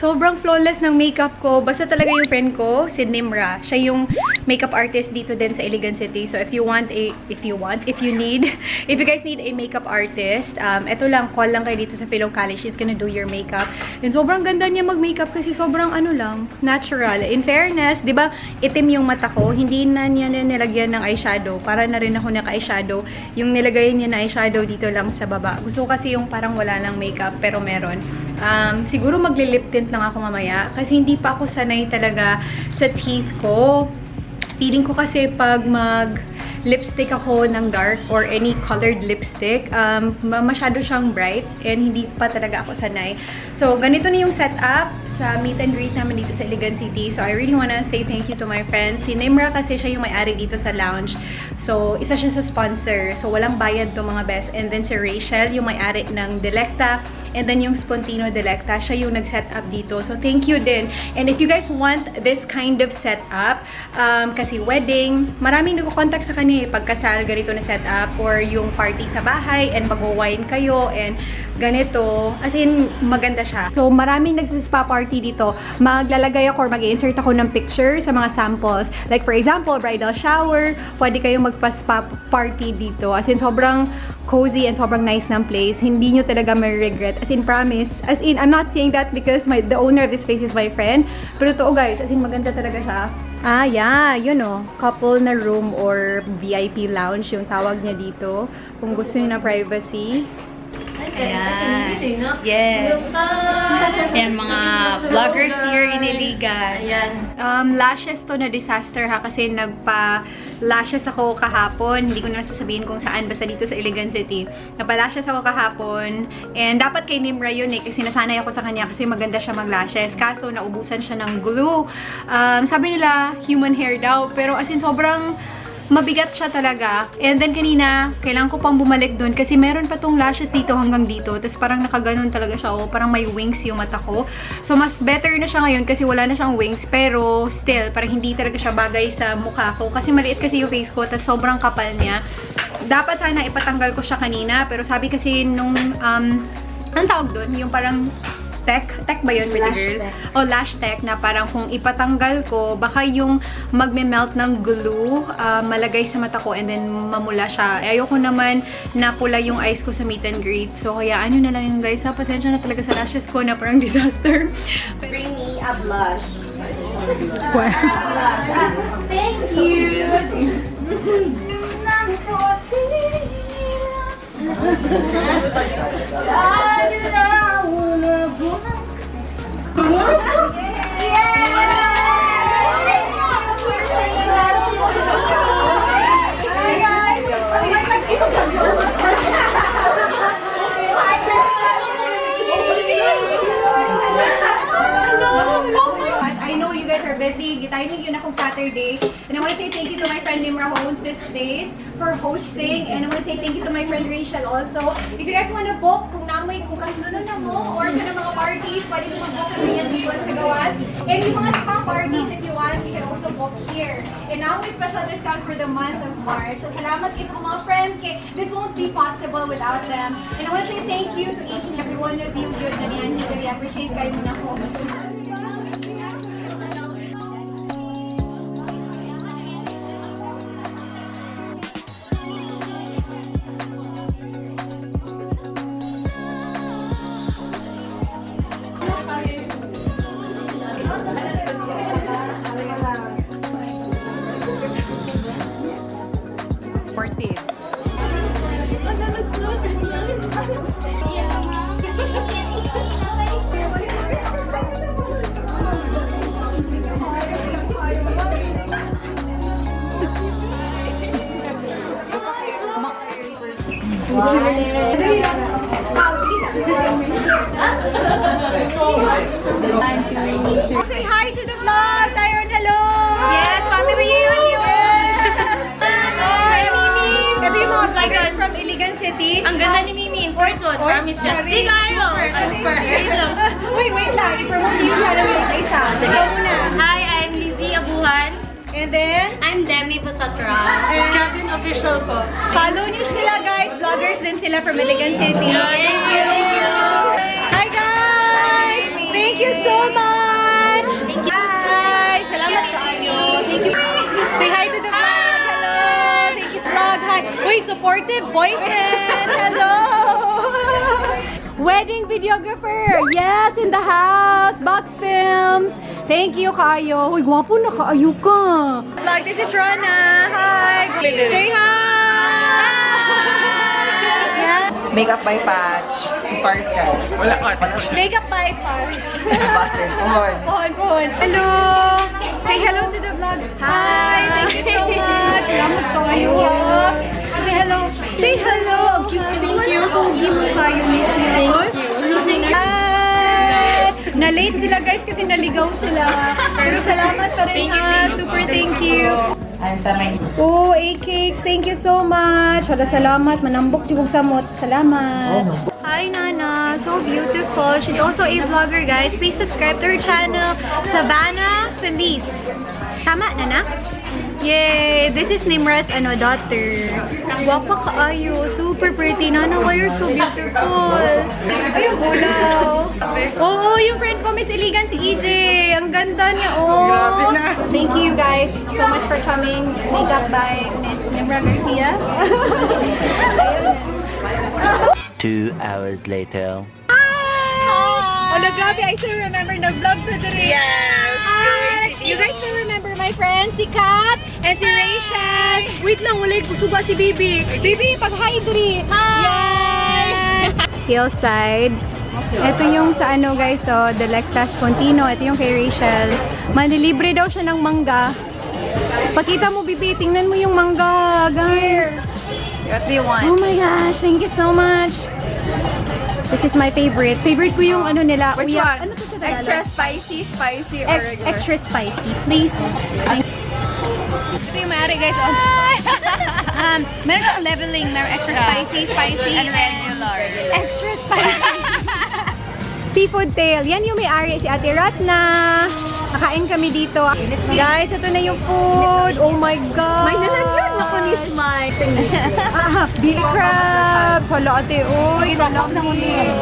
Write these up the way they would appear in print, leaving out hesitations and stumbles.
Sobrang flawless ng makeup ko. Basta talaga yung friend ko, si Nimra. Siya yung makeup artist dito din sa Iligan City. So if you guys need a makeup artist, eto lang, call lang kayo dito sa Philo College. She's gonna do your makeup. And sobrang ganda niya mag-makeup kasi sobrang natural. In fairness, di ba, itim yung mata ko. Hindi na niya nilagyan ng eyeshadow. Para na rin ako naka-eyeshadow. Yung nilagay niya na eyeshadow dito lang sa baba. Gusto ko kasi yung parang wala lang makeup, pero meron. Siguro magli-lip tint lang ako mamaya kasi hindi pa ako sanay talaga sa teeth ko. Feeling ko kasi pag lipstick ako ng dark or any colored lipstick, masyado siyang bright and hindi pa talaga ako sanay. So, ganito na yung setup sa meet and greet naman dito sa Iligan City. So, I really wanna say thank you to my friends. Si Nimra kasi siya yung may-ari dito sa lounge. So, isa siya sa sponsor. So, walang bayad to mga best. And then si Rachel, yung may-ari ng Delecta. And then yung Spontino Delecta, siya yung nag-set up dito. So, thank you din. And if you guys want this kind of setup, kasi wedding, maraming nagko-contact sa kanya pagkasal, ganito na setup, or yung party sa bahay, and mag-wine kayo, and ganito. As in, maganda siya. So, maraming nagsa-spa party dito. Maglalagay ako or mag-insert ako ng picture sa mga samples. Like, for example, bridal shower, pwede kayong magpa-spa party dito. As in, sobrang cozy and sobrang nice ng place. Hindi nyo talaga may regret. As in, promise. As in, I'm not saying that because the owner of this place is my friend. Pero totoo guys, as in, maganda talaga siya. Yeah, you know, couple na room or VIP lounge yung tawag niya dito. Kung gusto niyo na privacy. Ayan. Yes. Ayan, mga vloggers here in Iligan. Ayan. Lashes to na disaster ha, kasi nagpa-lashes ako kahapon. Hindi ko na sasabihin kung saan, basta dito sa Iligan City. Nagpa-lashes ako kahapon. And dapat kay Nimra yun kasi nasanay ako sa kanya kasi maganda siya mag-lashes. Kaso, naubusan siya ng glue. Sabi nila, human hair daw. Pero as in, sobrang mabigat siya talaga. And then kanina, kailangan ko pang bumalik dun kasi meron pa tong lashes dito hanggang dito. Tapos parang nakaganon talaga siya. Oh, parang may wings yung mata ko. So, mas better na siya ngayon kasi wala na siyang wings. Pero still, parang hindi talaga siya bagay sa mukha ko. Kasi maliit kasi yung face ko. Tapos sobrang kapal niya. Dapat sana ipatanggal ko siya kanina. Pero sabi kasi nung, anong tawag dun? Yung parang tech ba yun with the girl? O lash tech na parang kung ipatanggal ko, baka yung magme-melt ng glue, malagay sa mata ko and then mamula siya. Ayoko naman na pula yung eyes ko sa meet and greet. So, kaya ano na lang yung guys, pasensya na talaga sa lashes ko na parang disaster. Bring me a blush. Wow. Thank you! I know you guys are busy. Gitiming yun akong Saturday. And I want to say thank you to my friend Nimra who owns this space for hosting. And I want to say thank you to my friend Rachel also. If you guys want to book, kung namoy, kung kaslunan na mo, or ka na mga parties, pwede mo mag-book kami yan dito sa gawas. And yung mga spa parties, if you want, you can also book here. And now may special discount for the month of March. So, salamat kayo sa mga friends. This won't be possible without them. And I want to say thank you to each and every one of you. Good na niyan. Really appreciate kayo muna ko. Say hi to the vlog! Tyron, hello! Yes, family reunion! Hi, Mimi! Ito yung mga vloggers from Iligan City. Ang ganda ni Mimi in person. Promise siya. Di kayo! Wait lang. I-promote yung channel yung isa. Sige muna. Hi, I'm Lizzie Abuhan. And then, I'm Demi Busatra. Kevin Official po. follow niyo sila guys. Vloggers din sila from Iligan City. Thank you! Hi guys! Thank you so much! my supportive boyfriend! Hello! Wedding videographer! Yes, in the house! Box Films! Thank you, Kayo. Uy, gwapo na kaayo ka. Vlog, this is Rona. Hi! Say hi! Yeah. Makeup by Patch. Si Pars ka. Wala ka. Makeup by Pars. Basin. Pohon. Pohon. Hello! Say hello to the vlog. Hi! Thank you so much. Salamat kayo. Say hello. Say hello. Thank you. Pogi mo kayo. Thank you. Hi! Na-late sila guys kasi naligaw sila. Pero salamat pa rin ha. Super thank you. Ay, sa may... Oh, A-Cakes. Thank you so much. Wala salamat. Manambok yung samot. Salamat. Hi, Nana. So beautiful. She's also a vlogger, guys. Please subscribe to her channel, Savannah Feliz. Tama, Nana? Yay! This is Nimra's daughter. Guwapa kaayo. Super pretty. Nana, why you're so beautiful? Ayun, bulaw. Oo, yung friend ko, Miss Iligan, si EJ. Ang ganda niya, oh. Thank you guys so much for coming. Makeup by Miss Nimra Garcia. 2 hours later. Hi! Oh, grabe. I still remember nag-vlog to today. Yes! Hi! You guys still remember my friends, si Kat and si Rachel. Wait lang, wala yung suba si Bibi. Bibi, pag-hi diri. Hi! Hillside. Ito yung sa guys, Delecta Spontino. Ito yung kay Rachel. Manilibre daw siya ng mangga. Pakita mo, Bibi. Tingnan mo yung mangga, guys. What do you want? Oh my gosh, thank you so much. This is my favorite. Favorite ko yung nila. Which Uya. one? Ano to sa Tagalog? Extra spicy, or regular? Extra spicy, please. Ito yung maaari, guys. Meron siyang leveling. Meron extra spicy, and regular. extra spicy. Seafood tail. Yan yung may-ari, si Ate Ratna. Nakain kami dito. Guys, ito na yung food. Oh my God. May nalagyan ako ni Smile. Big crabs. Hala, ate. Uy, malaki.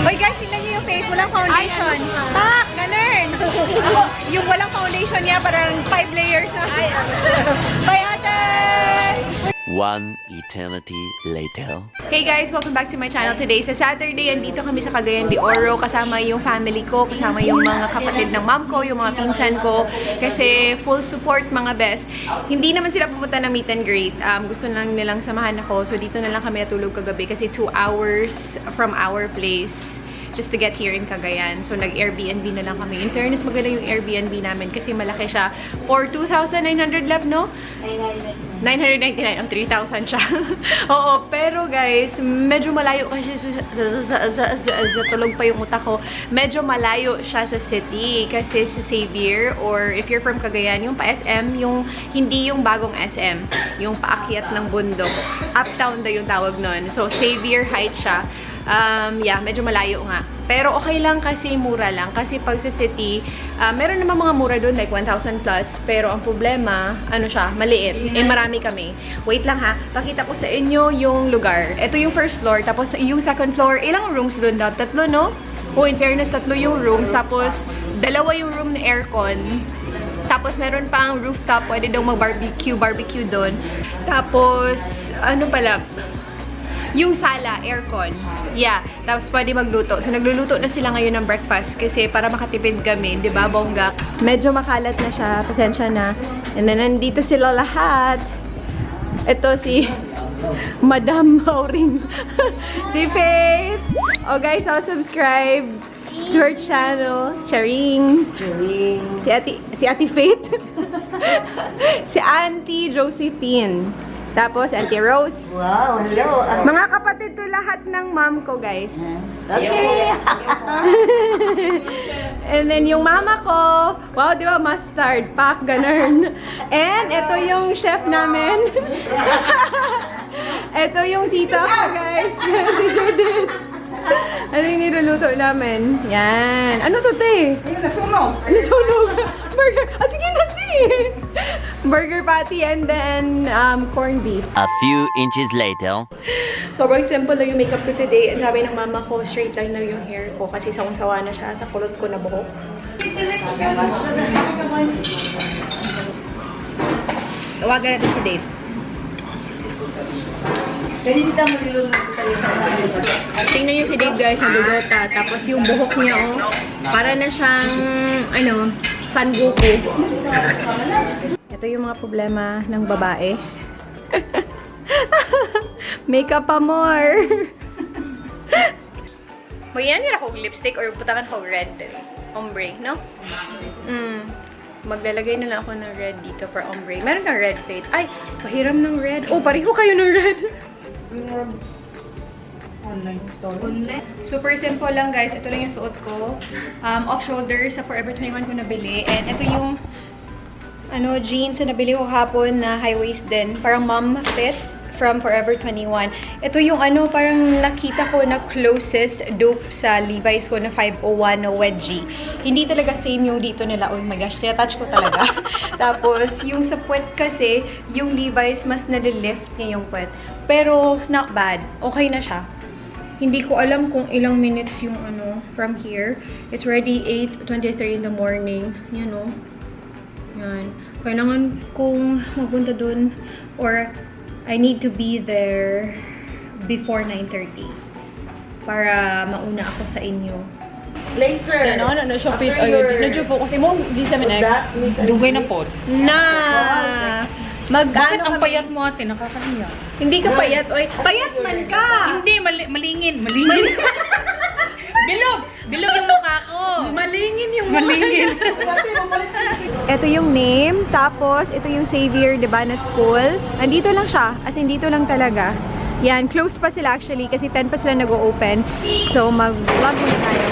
Uy, guys, tingnan niyo yung face. Walang foundation. Tak! Ganun! Yung walang foundation niya, parang 5 layers na. Bye, ate! 1 eternity later. Hey guys, welcome back to my channel today. Sa Saturday, andito kami sa Cagayan de Oro kasama yung family ko, kasama yung mga kapatid ng mom ko, yung mga pinsan ko. Kasi full support mga best. Hindi naman sila pumunta ng meet and greet. Gusto lang nilang samahan ako. So dito na lang kami natulog kagabi kasi 2 hours from our place just to get here in Cagayan. So nag-Airbnb na lang kami. In fairness, maganda yung Airbnb namin kasi malaki siya. For 2,900 love, no? 999 ang 3,000 siya. Oo, pero guys, medyo malayo kasi sa tulog pa yung utak ko. Medyo malayo siya sa city kasi sa Xavier, or if you're from Cagayan, yung pa SM, yung hindi yung bagong SM, yung paakyat ng bundok. Uptown daw yung tawag nun. So Xavier Heights siya. Yeah, medyo malayo nga. Pero okay lang kasi mura lang. Kasi pag sa city, meron naman mga mura doon, like 1,000 plus. Pero ang problema, siya, maliit. Marami kami. Wait lang ha, pakita ko sa inyo yung lugar. Ito yung first floor, tapos yung second floor, ilang rooms doon daw? 3, no? Oh, in fairness, 3 yung rooms. Tapos, 2 yung room na aircon. Tapos, meron pang rooftop. Pwede daw mag-barbecue doon. Tapos, yung sala, aircon. Yeah. Tapos pwede magluto. So nagluluto na sila ngayon ng breakfast kasi para makatipid kami, 'di ba, bongga? Medyo makalat na siya, pasensya na. And then nandito sila lahat. Ito si Madam Maureen. Si Faith. Oh guys, subscribe to her channel. Charing. Si Ate Faith. Si Auntie Josephine. Tapos, Auntie Rose. Wow, hello. Mga kapatid to lahat ng mom ko, guys. Okay. And then, yung mama ko, wow, di ba, mustard, pack, ganun. And, ito yung chef namin. Ito yung tita ko, guys. Si Judith. Ano yung niluluto namin? Yan. Ano to, te? Nasunog. Nasunog. Burger. Sige na, te. Burger patty and then corned beef. A few inches later. Sobrang simple lang yung makeup ko today. At sabi ng mama ko, straight line na yung hair ko kasi sawang-sawa na siya sa kulot ko na buhok. Tawagan natin si Dave. Tingnan niyo si Dave guys, nagugota. Tapos yung buhok niya, oh, para na siyang, San Goku. Ito yung mga problema ng babae. Makeup pa more. Magyan nila akong lipstick or putakan akong red. Ombre, no? Maglalagay na lang ako ng red dito for ombre. Meron kang red fade. Ay, pahiram ng red. Oh, pareho kayo ng red. Online store. Super simple lang guys. Ito lang yung suot ko. Off-shoulder sa Forever 21 ko nabili. And ito yung jeans na nabili ko hapon na high-waist din. Parang mom fit from Forever 21. Ito yung parang nakita ko na closest dupe sa Levi's ko na 501 na wedgie. Hindi talaga same yung dito nila. Oh my gosh, tinatouch ko talaga. Tapos, yung sa puwet kasi, yung Levi's mas nalilift niya yung puwet. Pero, not bad. Okay na siya. Hindi ko alam kung ilang minutes yung from here. It's already 8:23 in the morning. Yan o. Yan. Kailangan kong magpunta dun or I need to be there before 9:30 para mauna ako sa inyo. Later. Na-shopee ayun. Na-focus mo, G7X. Dugay na po. Bakit ang payat mo ate? Nakakahiya. Hindi ka payat. Oy, payat man ka! Hindi, malingin. Malingin. Bilog yung mukha ko. Malingin yung malingin. Ito yung name, tapos ito yung Xavier, diba, na school. Andito lang siya, as in dito lang talaga. Yan, close pa sila actually, kasi 10 pa sila nag-o-open. So, mag-vlog muna tayo.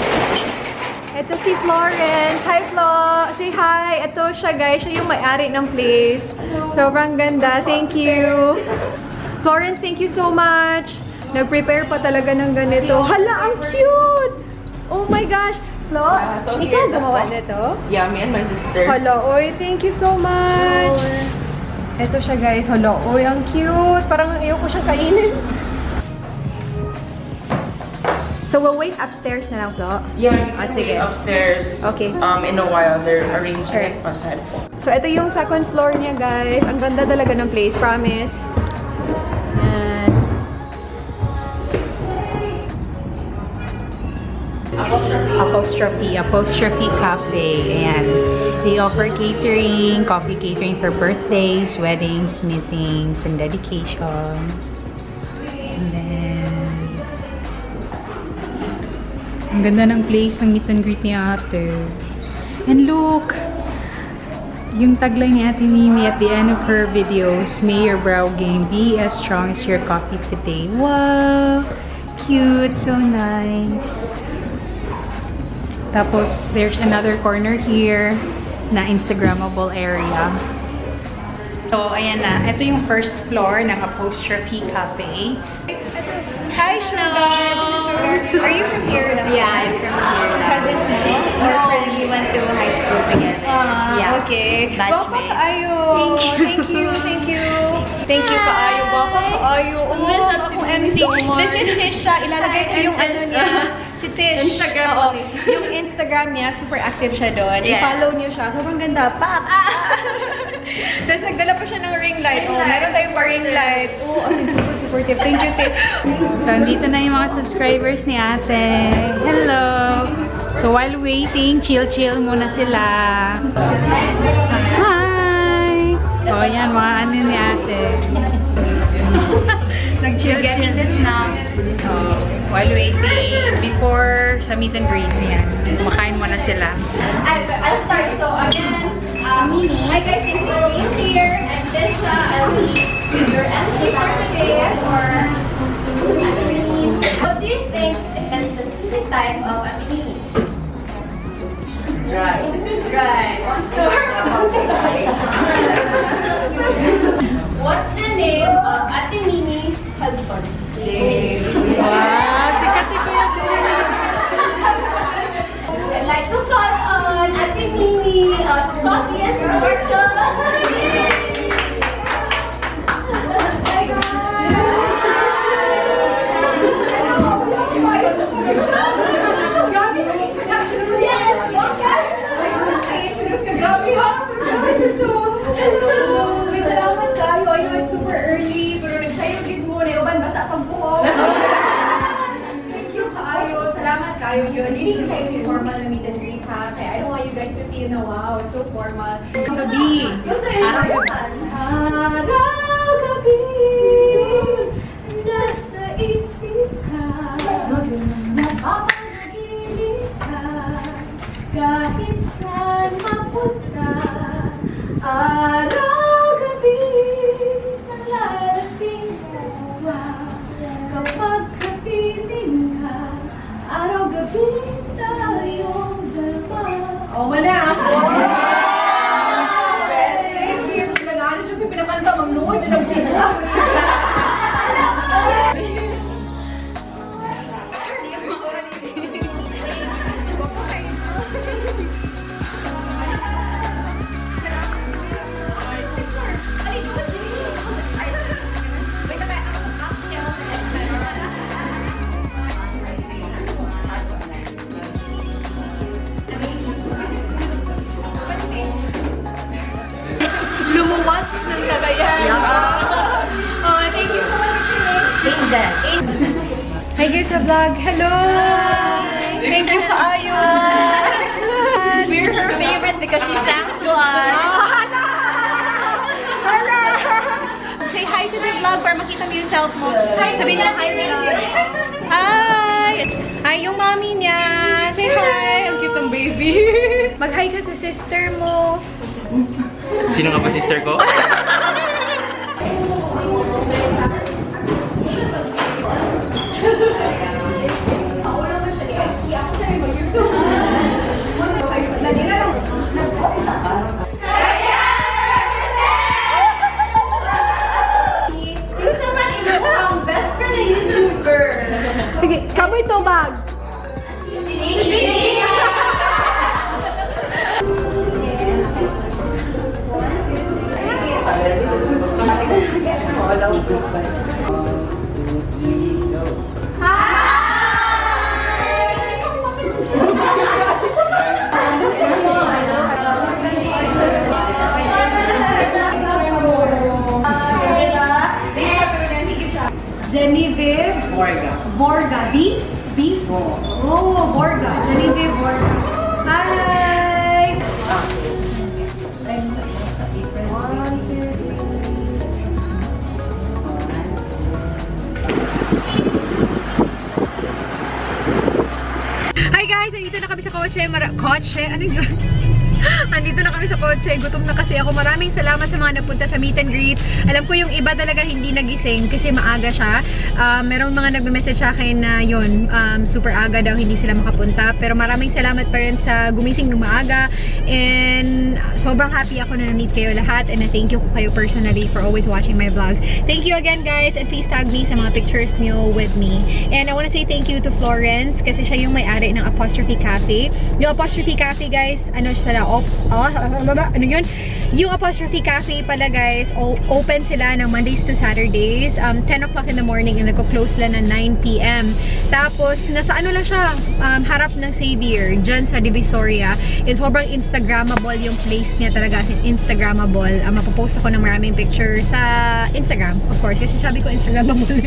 Ito si Florence. Hi, Flo! Say hi! Ito siya, guys. Siya yung may-ari ng place. Sobrang ganda. Thank you. Florence, thank you so much. Nag-prepare pa talaga ng ganito. Hala, ang cute! Oh my gosh! Flo, so ikaw here, gumawa that's nito? Yeah, me and my sister. Hala, oy, thank you so much! Ito siya, guys. Hala, oy, ang cute! Parang ayoko siyang kainin. So, we'll wait upstairs na lang, Flo? Yeah, you can sige. wait upstairs. Okay. In a while, they're arranging Alright. it pasad po. So, ito yung second floor niya, guys. Ang ganda talaga ng place, promise. Yan. Apostrophe Cafe. Ayan. They offer catering, coffee catering for birthdays, weddings, meetings, and dedications. And then, ang ganda ng place ng meet and greet ni ate. And look! Yung tagline ni Ate Mimi at the end of her videos, may your brow game be as strong as your coffee today. Wow! Cute! So nice! Tapos, there's another corner here na Instagrammable area. So, ayan na. Ito yung first floor ng Apostrophe Cafe. Hi, Sugar! Are you from here? Yeah, I'm from here. Cousins mo? No, we went to high school together. Yeah. Okay. Baka Batchmate. kaayo. Thank you. Thank you kaayo. Baka kaayo. Miss Ate Ako Mimi MC. so much. This is Tisha. Ilalagay ko yung niya. Si Tish. Instagram Oo. ulit. Yung Instagram niya, super active siya doon. Yeah. I-follow niyo siya. Sobrang ganda. Pak! Tapos nagdala pa siya ng ring light. Oh, meron tayong pa ring light. Oh, as in super supportive. Thank you, Tish. So, andito na yung mga subscribers ni ate. Hello! So, while waiting, chill-chill muna sila. Hi! O, yan, mga ano ni ate. Nag-chill-chill. Getting the snacks. While waiting, before sa meet and greet, yan. Kumakain muna sila. I'll start. So again, hi guys, thanks for being here. I'm Tisha. I'll be your MC for today for Ate-Minis. What do you think is the sleeping time of Ate-Minis? Dry. What's the name of Ate-Mini's husband? Wow! Sikat si Kuya I'd like to call on Ate-Mini of Coffee and Sparkle. Hi guys! kayo yun. Hindi kayo si formal na meet and greet ha. Kaya I don't want you guys to feel na wow, it's so formal. Gabi. Gusto yun. Araw-gabi, nasa isip ka, napapanaginip ka, kahit saan mapunta. Araw-gabi, nalalasing sa tuwa, kapag kapiling ka, araw-gabi tayong dalawa. Oh, wala ako! Pinakanta, magnuod yun ang sila. Lumuwas ng Cagayan. Oh, thank you so much. Angel. Hi guys sa vlog. Hello! Thank you kaayo. We're her favorite because she sang to us. Hala! Say hi to the vlog para makita mo yung self mo. Sabihin mo hi vlog. Hi! Hi yung mommy niya. Say hi! Ang cute ng baby. Mag-hi ka sa sister mo. Sino nga ba sister ko? Yung sa man, ang best friend na YouTuber. Sige, kamoy to bag. Genevieve Vorga. B? Oh, Vorga. Genevieve Vorga. Hi! Hi guys! Nandito na kami sa kotse. Kotse? Ano yun? Andito na kami sa kotse. Gutom na kasi ako. Maraming salamat sa mga napunta sa meet and greet. Alam ko yung iba talaga hindi nagising kasi maaga siya. Merong mga nagme-message sa akin na yun, super aga daw hindi sila makapunta. Pero maraming salamat pa rin sa gumising ng maaga. And sobrang happy ako na na-meet kayo lahat. And thank you kayo personally for always watching my vlogs. Thank you again guys. And please tag me sa mga pictures niyo with me. And I want to say thank you to Florence kasi siya yung may-ari ng Apostrophe Cafe. Yung Apostrophe Cafe guys, ano siya ano yun? Yung Apostrophe Cafe pala guys, open sila ng Mondays to Saturdays, 10 o'clock in the morning and nagko-close lang ng 9 p.m. Tapos, nasa ano lang siya, harap ng Xavier, dyan sa Divisoria. And sobrang Instagrammable yung place niya talaga, as in Instagrammable. Mapopost ako ng maraming picture sa Instagram, of course, kasi sabi ko Instagrammable.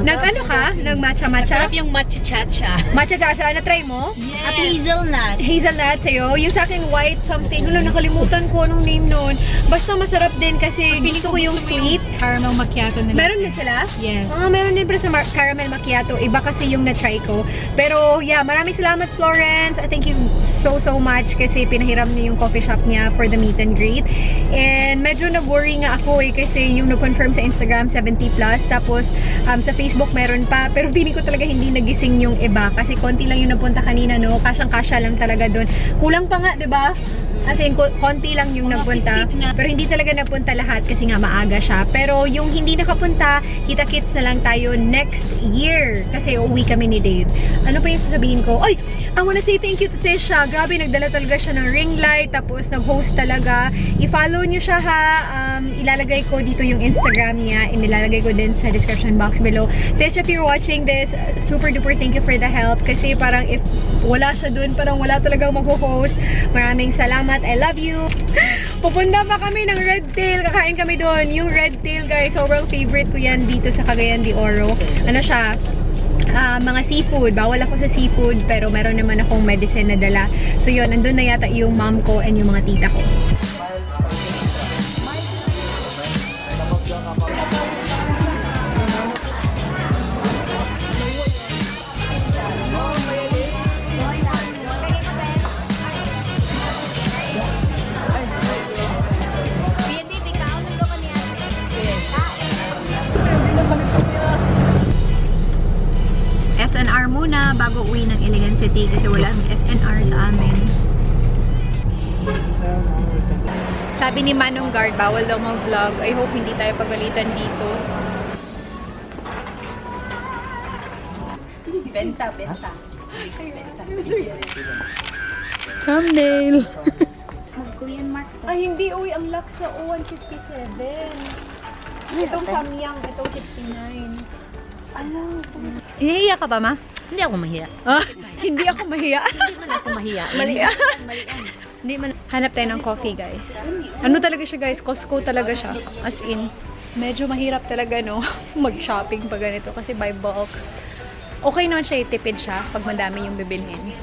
Nag-ano ka? Nag-matcha-matcha? Masarap yung matcha-chacha. Matcha-chacha, na-try mo? At hazelnut. Hazelnut sa'yo. Yung sa akin white something. Wala, nakalimutan ko anong name nun. Basta masarap din kasi gusto ko yung sweet. Caramel macchiato nila. Meron din sila? Yes. Meron din pala sa caramel macchiato. Iba kasi yung na-try ko. Pero yeah, maraming salamat Florence. Thank you so much kasi pinahiram niyo yung coffee shop niya for the meet and greet. And medyo nag-worry nga ako kasi yung nag-confirm sa Instagram 70+. Tapos sa Facebook meron pa. Pero feeling ko talaga hindi nagising yung iba kasi konti lang yung napunta kanina, no? Kasyang-kasya lang talaga doon. Kulang pa nga, 'di ba? As in, konti lang yung nagpunta. Pero hindi talaga napunta lahat kasi nga maaga siya. Pero yung hindi nakapunta, kita-kits na lang tayo next year. Kasi uuwi kami ni Dave. Ano pa yung sasabihin ko? Ay! I wanna say thank you to Tisha. Grabe, nagdala talaga siya ng ring light. Tapos nag-host talaga. I-follow nyo siya ha. Ilalagay ko dito yung Instagram niya. Inilalagay ko din sa description box below. Tisha, if you're watching this, super duper thank you for the help. Kasi parang if wala siya dun, parang wala talagang mag-host. Maraming salamat. I love you. Pupunta pa kami ng Red Tail. Kakain kami doon. Yung Red Tail, guys, sobrang favorite ko yan dito sa Cagayan de Oro. Ano siya? mga seafood. Bawal ako sa seafood, pero meron naman akong medicine na dala. So yun, nandun na yata yung mom ko and yung mga tita ko. SNR muna bago uwi ng Iligan City kasi walang SNR sa amin. Sabi ni Manong Guard, bawal daw mag-vlog. I hope hindi tayo pagalitan dito. Benta. Thumbnail! Ay, hindi. Uy, ang lock sa 157. Itong Samyang, itong 69. Ihiya ka ba, ma? Hindi ako mahiya. Ah, hindi ako mahiya. Hindi ako mahiya. Malian. Hindi man. Hanap tayo ng coffee, guys. Ano talaga siya, guys? Costco talaga siya. As in, medyo mahirap talaga, no? Mag-shopping pa ganito kasi by bulk. Okay naman siya, tipid siya pag madami yung bibilhin.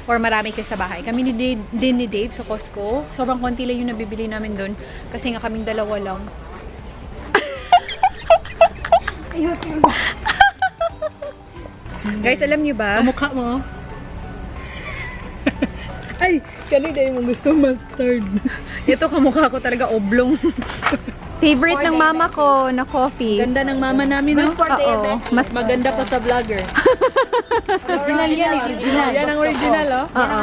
Or marami kayo sa bahay. Kami din ni Dave sa Costco. Sobrang konti lang yung nabibili namin doon. Kasi nga kaming dalawa lang. Guys, alam niyo ba? Kamukha mo. Ay, kanina yung gusto mustard. Ito kamukha ko talaga oblong. Favorite ng mama ko na coffee. Ganda ng mama namin, no? Oo. Mas Maganda pa sa vlogger. Original yan, original. Yan ang original, oh. Oo.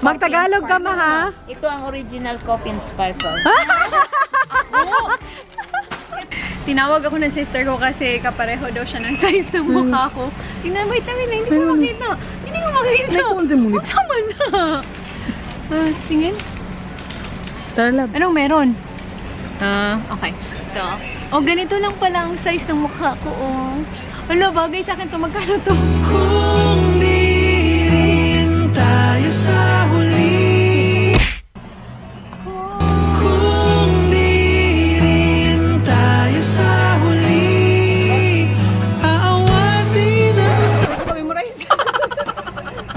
Magtagalog ka, ma, ha? Ito ang original coffee and sparkle. Tinawag ako ng sister ko kasi kapareho daw siya ng size ng mukha ko. Tingnan mo, itamin na. Hindi ko makita. Hindi ko makita. Magsama na. Tingin. Talab. Anong meron? Okay. Ito. Oh, ganito lang pala ang size ng mukha ko, oh. Wala, bagay sa akin to. Magkano to? Kung di rin tayo sa huli, kung di rin tayo sa huli, aawatin ang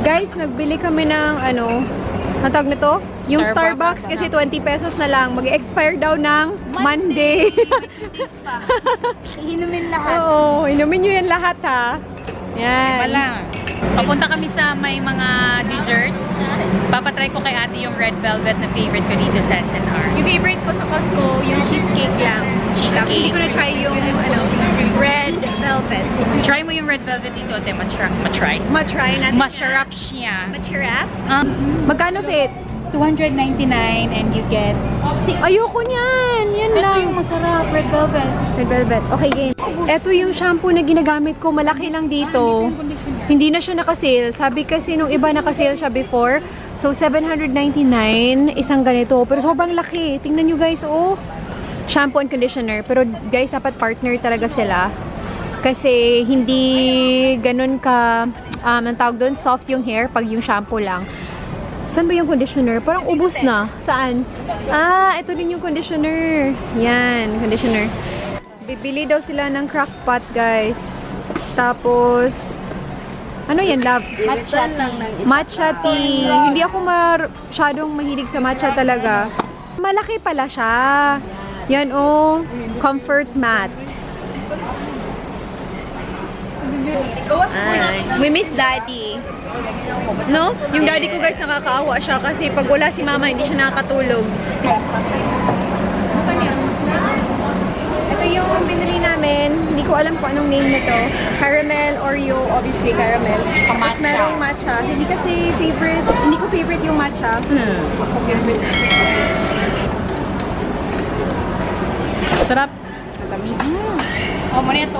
Guys, nagbili kami ng ano, ang tawag nito? Yung Starbucks kasi 20 pesos na lang. Mag-expire daw ng Monday. Inumin lahat. Oo, inumin nyo yan lahat, ha? Yan. Papunta kami sa may mga dessert. Papatry ko kay ate yung red velvet na favorite ko dito sa SNR. Yung favorite ko sa Costco, yung cheesecake lang. Cheesecake. Hindi ko na-try yung ano, red velvet. Try mo yung red velvet dito, ate. Ma-try. Ma-try natin. Masarap siya. Masarap? Magkano fit? $299 and you get Ayoko niyan. Yan lang. ito yung masarap, red velvet. Red velvet. Okay, game. Ito yung shampoo na ginagamit ko. Malaki lang dito. Hindi na siya nakasale. Sabi kasi nung iba nakasale siya before. So, $799. Isang ganito. Pero sobrang laki. Tingnan nyo guys, oh. Shampoo and conditioner. Pero guys, dapat partner talaga sila. Kasi hindi ganun ka, ang tawag doon, soft yung hair pag yung shampoo lang. Saan ba yung conditioner? Parang ubos na. Saan? Ah, ito din yung conditioner. Yan, conditioner. Bibili daw sila ng crock pot, guys. Tapos, ano yan, love? Matcha tea. Hindi ako masyadong mahilig sa matcha talaga. Malaki pala siya. Yan, oh. Comfort mat. We miss daddy. No? Yung daddy ko guys nakakaawa siya kasi pag wala si mama hindi siya nakakatulog. Ito yung binili namin. Hindi ko alam kung anong name nito. Caramel Oreo, obviously caramel. Tapos merong matcha. Hindi kasi favorite, hindi ko favorite yung matcha. Ako favorite. Sarap. Oh, muna ito.